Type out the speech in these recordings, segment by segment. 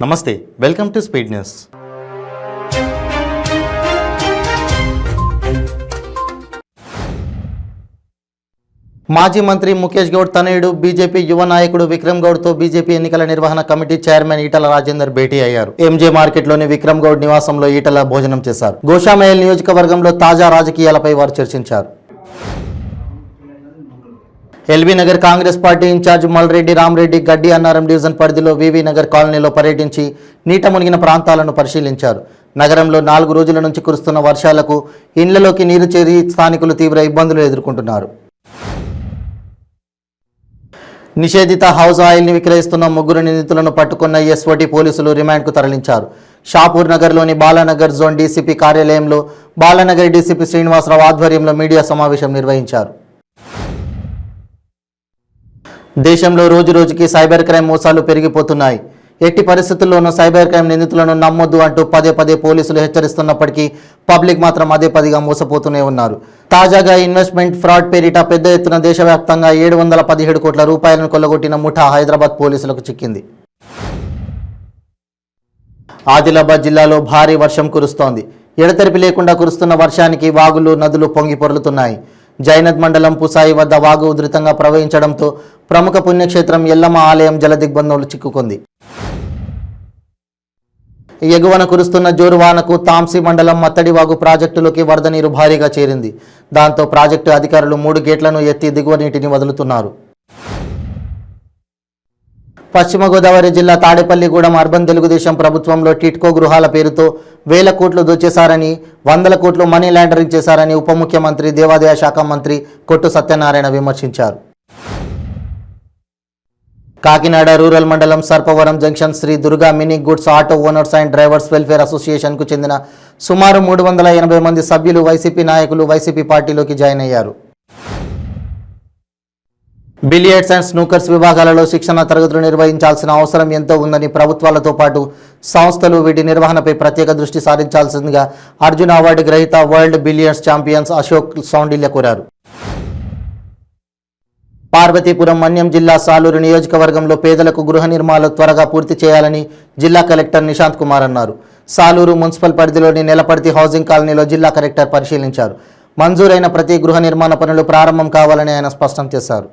నమస్తే, welcome to speed news. మాజీ మంత్రి ముఖేష్ గౌడ్ తనయుడు బీజేపీ యువ నాయకుడు విక్రమ్ గౌడ్తో బీజేపీ ఎన్నికల నిర్వహణ కమిటీ చైర్మన్ ఈటల రాజేందర్ భేటీ అయ్యారు. ఎంజే మార్కెట్లోని విక్రమ్ గౌడ్ నివాసంలో ఈటల భోజనం చేశారు. గోషామహల్ నియోజకవర్గంలో తాజా రాజకీయాలపై వారు చర్చించారు. LB Nagar Congress party incharge Malreddy Ramareddy Gaddi Annaram division పరిధిలో వివి నగర్ కాలనీలో పర్యటించి నీట మునిగిన ప్రాంతాలను పరిశీలించారు. నగరంలో 4 రోజుల నుంచి కురుస్తున్న వర్షాలకు ఇండ్లలోకి నీరు చేరి స్థానికులు తీవ్ర ఇబ్బందులు ఎదుర్కొంటున్నారు. నిషేధిత హౌస్ ఆయిల్ని విక్రయిస్తున్న 3 నిందితులను పట్టుకున్న ఎస్ఓటీ పోలీసులు రిమాండ్కు తరలించారు. షాపూర్ నగర్లోని బాలానగర్ జోన్ డీసీపీ కార్యాలయంలో బాలానగర్ డీసీపీ శ్రీనివాసరావు ఆధ్వర్యంలో మీడియా సమావేశం నిర్వహించారు. దేశంలో రోజురోజుకి సైబర్ క్రైమ్ మోసాలు పెరిగిపోతున్నాయి. ఎట్టి పరిస్థితుల్లోనూ సైబర్ క్రైమ్ నిందితులను నమ్మొద్దు అంటూ పదే పోలీసులు హెచ్చరిస్తున్నప్పటికీ పబ్లిక్ మాత్రం అదే మోసపోతూనే ఉన్నారు. తాజాగా ఇన్వెస్ట్మెంట్ ఫ్రాడ్ పేరిట పెద్ద ఎత్తున దేశవ్యాప్తంగా 717 కోట్ల రూపాయలను కొల్లగొట్టిన ముఠా హైదరాబాద్ పోలీసులకు చిక్కింది. ఆదిలాబాద్ జిల్లాలో భారీ వర్షం కురుస్తోంది. ఎడతెరిపి లేకుండా కురుస్తున్న వర్షానికి వాగులు నదులు పొంగి పొర్లుతున్నాయి. జైనద్ మండలం పుసాయి వద్ద వాగు ఉధృతంగా ప్రవహించడంతో ప్రముఖ పుణ్యక్షేత్రం ఎల్లమ్మ ఆలయం జలదిగ్బంధంలో చిక్కుకుంది. ఎగువన కురుస్తున్న జోరువానకు తాంసీ మండలం మత్తడివాగు ప్రాజెక్టులోకి వరద నీరు భారీగా చేరింది. దాంతో ప్రాజెక్టు అధికారులు 3 గేట్లను ఎత్తి దిగువ నీటిని వదులుతున్నారు. పశ్చిమ గోదావరి జిల్లా తాడేపల్లిగూడెం అర్బన్ తెలుగుదేశం ప్రభుత్వంలో టిట్కో గృహాల పేరుతో 1000 కోట్లు దోచేశారని, 100 కోట్లు మనీ లాండరింగ్ చేశారని ఉప ముఖ్యమంత్రి దేవాదాయ శాఖ మంత్రి కొట్టు సత్యనారాయణ విమర్శించారు. కాకినాడ రూరల్ మండలం Sarpavaram junction Sri Durga mini goods auto owners and drivers welfare అసోసియేషన్కు చెందిన సుమారు 380 మంది సభ్యులు వైసీపీ నాయకులు వైసీపీ పార్టీలోకి జాయిన్ అయ్యారు. బిలియర్డ్స్ అండ్ స్నూకర్స్ విభాగాలలో శిక్షణ తరగతులు నిర్వహించాల్సిన అవసరం ఎంతో ఉందని, ప్రభుత్వాలతో పాటు సంస్థలు వీటి నిర్వహణపై ప్రత్యేక దృష్టి సారించాల్సిందిగా అర్జున్ అవార్డు గ్రహీత వరల్డ్ బిలియర్డ్స్ ఛాంపియన్స్ అశోక్ సౌండిల్య కోరారు. పార్వతీపురం మన్యం జిల్లా సాలూరు నియోజకవర్గంలో పేదలకు గృహ నిర్మాణాలు త్వరగా పూర్తి చేయాలని జిల్లా కలెక్టర్ నిశాంత్ కుమార్ అన్నారు. సాలూరు మున్సిపల్ పరిధిలోని నెలపర్తి హౌసింగ్ కాలనీలో జిల్లా కలెక్టర్ పరిశీలించారు. మంజూరైన ప్రతి గృహ నిర్మాణ పనులు ప్రారంభం కావాలని ఆయన స్పష్టం చేశారు.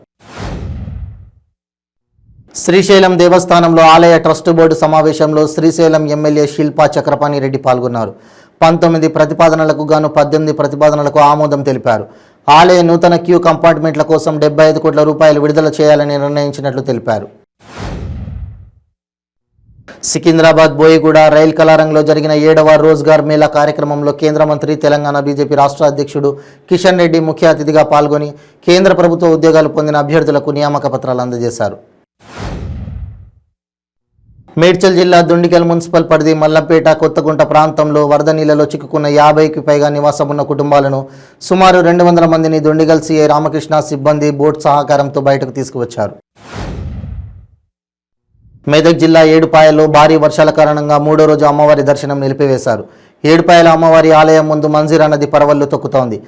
శ్రీశైలం దేవస్థానంలో ఆలయ ట్రస్ట్ బోర్డు సమావేశంలో శ్రీశైలం ఎమ్మెల్యే శిల్పా చక్రపాణి రెడ్డి పాల్గొన్నారు. 19 ప్రతిపాదనలకు గాను 18 ప్రతిపాదనలకు ఆమోదం తెలిపారు. ఆలయ నూతన క్యూ కంపార్ట్మెంట్ల కోసం 75 కోట్ల రూపాయలు విడుదల చేయాలని నిర్ణయించినట్లు తెలిపారు. సికింద్రాబాద్ బోయిగూడ రైల్ కలారంలో జరిగిన 7వ రోజ్గార్ మేళా కార్యక్రమంలో కేంద్ర మంత్రి తెలంగాణ బీజేపీ రాష్ట్ర అధ్యక్షుడు కిషన్ రెడ్డి ముఖ్య అతిథిగా పాల్గొని కేంద్ర ప్రభుత్వ ఉద్యోగాలు పొందిన అభ్యర్థులకు నియామక పత్రాలు అందజేశారు. మేడ్చల్ జిల్లా దుండిగల్ మున్సిపల్ పరిధి మల్లంపేట కొత్తగుంట ప్రాంతంలో వరద నీళ్లలో చిక్కుకున్న 50కి పైగా నివాసం ఉన్న కుటుంబాలను సుమారు 200 మందిని దుండిగల్ సీఐ రామకృష్ణ సిబ్బంది బోట్ సహకారంతో బయటకు తీసుకువచ్చారు. మెదక్ జిల్లా ఏడుపాయల్లో భారీ వర్షాల కారణంగా 3వ రోజు అమ్మవారి దర్శనం నిలిపివేశారు. ఏడుపాయల అమ్మవారి ఆలయం ముందు మంజీరా నది పరవళ్లు తొక్కుతోంది.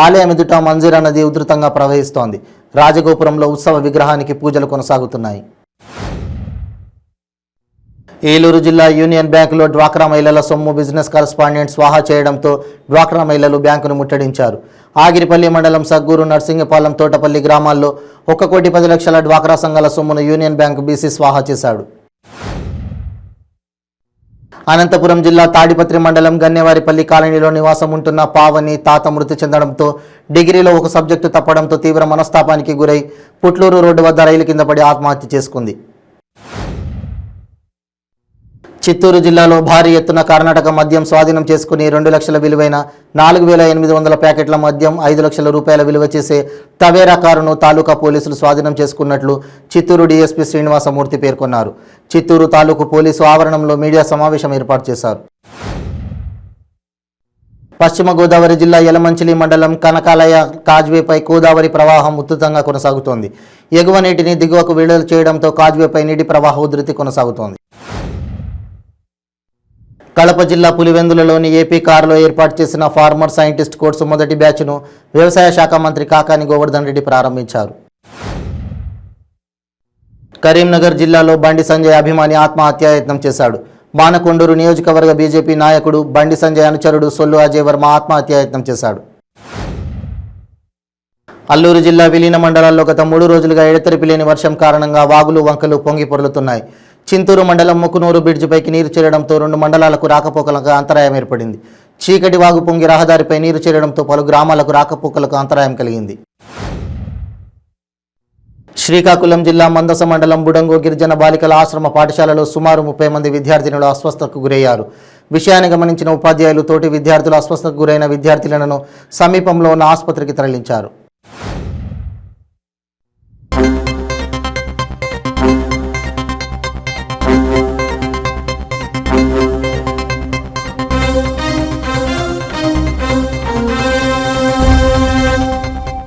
ఆలయం ఎదుట మంజీరా నది ఉధృతంగా ప్రవహిస్తోంది. రాజగోపురంలో ఉత్సవ విగ్రహానికి పూజలు కొనసాగుతున్నాయి. ఏలూరు జిల్లా యూనియన్ బ్యాంకులో డ్వాక్రా మహిళల సొమ్ము బిజినెస్ కరస్పాండెంట్ స్వాహా చేయడంతో డ్వాక్రా మహిళలు బ్యాంకును ముట్టడించారు. ఆగిరిపల్లి మండలం సగ్గూరు, నర్సింగపాలెం, తోటపల్లి గ్రామాల్లో 1,10,00,000 డ్వాక్రా సంఘాల సొమ్మును యూనియన్ బ్యాంకు బీసీ స్వాహా చేశాడు. అనంతపురం జిల్లా తాడిపత్రి మండలం గన్నేవారిపల్లి కాలనీలో నివాసం ఉంటున్న పావని తాత మృతి చెందడంతో డిగ్రీలో ఒక సబ్జెక్టు తప్పడంతో తీవ్ర మనస్తాపానికి గురై పుట్లూరు రోడ్డు వద్ద రైలు కింద పడి ఆత్మహత్య చేసుకుంది. చిత్తూరు జిల్లాలో భారీ ఎత్తున కర్ణాటక మద్యం స్వాధీనం చేసుకుని 2 లక్షల విలువైన 4,800 ప్యాకెట్ల మద్యం, 5 లక్షల రూపాయల విలువ చేసే తవేరా కారును తాలూకా పోలీసులు స్వాధీనం చేసుకున్నట్లు చిత్తూరు డీఎస్పీ శ్రీనివాసమూర్తి పేర్కొన్నారు. చిత్తూరు తాలూకు పోలీసు ఆవరణంలో మీడియా సమావేశం ఏర్పాటు చేశారు. పశ్చిమ గోదావరి జిల్లా యలమంచిలి మండలం కనకాలయ కాజ్వేపై గోదావరి ప్రవాహం ఉధృతంగా కొనసాగుతోంది. ఎగువ నీటిని దిగువకు విడుదల చేయడంతో కాజ్వేపై నీటి ప్రవాహ ఉధృతి కొనసాగుతోంది. కడప జిల్లా పులివెందులలోని ఏపీ కారులో ఏర్పాటు చేసిన ఫార్మర్ సైంటిస్ట్ కోర్సు మొదటి బ్యాచ్ను వ్యవసాయ శాఖ మంత్రి కాకాని గోవర్ధన్ రెడ్డి ప్రారంభించారు. కరీంనగర్ జిల్లాలో బండి సంజయ్ అభిమాని ఆత్మహత్యాయత్నం చేశాడు. మానకొండూరు నియోజకవర్గ బీజేపీ నాయకుడు బండి సంజయ్ అనుచరుడు సొల్లు అజయ్ వర్మ ఆత్మహత్యాయత్నం చేశాడు. అల్లూరు జిల్లా విలీన మండలాల్లో గత 3 రోజులుగా ఎడతెరిపి లేని వర్షం కారణంగా వాగులు వంకలు పొంగి పొర్లుతున్నాయి. చింతూరు మండలం ముక్కునూరు బ్రిడ్జిపైకి నీరు చేరడంతో 2 మండలాలకు రాకపోకలకు అంతరాయం ఏర్పడింది. చీకటి వాగు పొంగి రహదారిపై నీరు చేరడంతో పలు గ్రామాలకు రాకపోకలకు అంతరాయం కలిగింది. శ్రీకాకుళం జిల్లా మందస మండలం బుడంగో గిరిజన బాలికల ఆశ్రమ పాఠశాలలో సుమారు 30 మంది విద్యార్థినులు అస్వస్థతకు గురయ్యారు. విషయాన్ని గమనించిన ఉపాధ్యాయులు తోటి విద్యార్థులు అస్వస్థతకు గురైన విద్యార్థులను సమీపంలో ఉన్న ఆసుపత్రికి తరలించారు.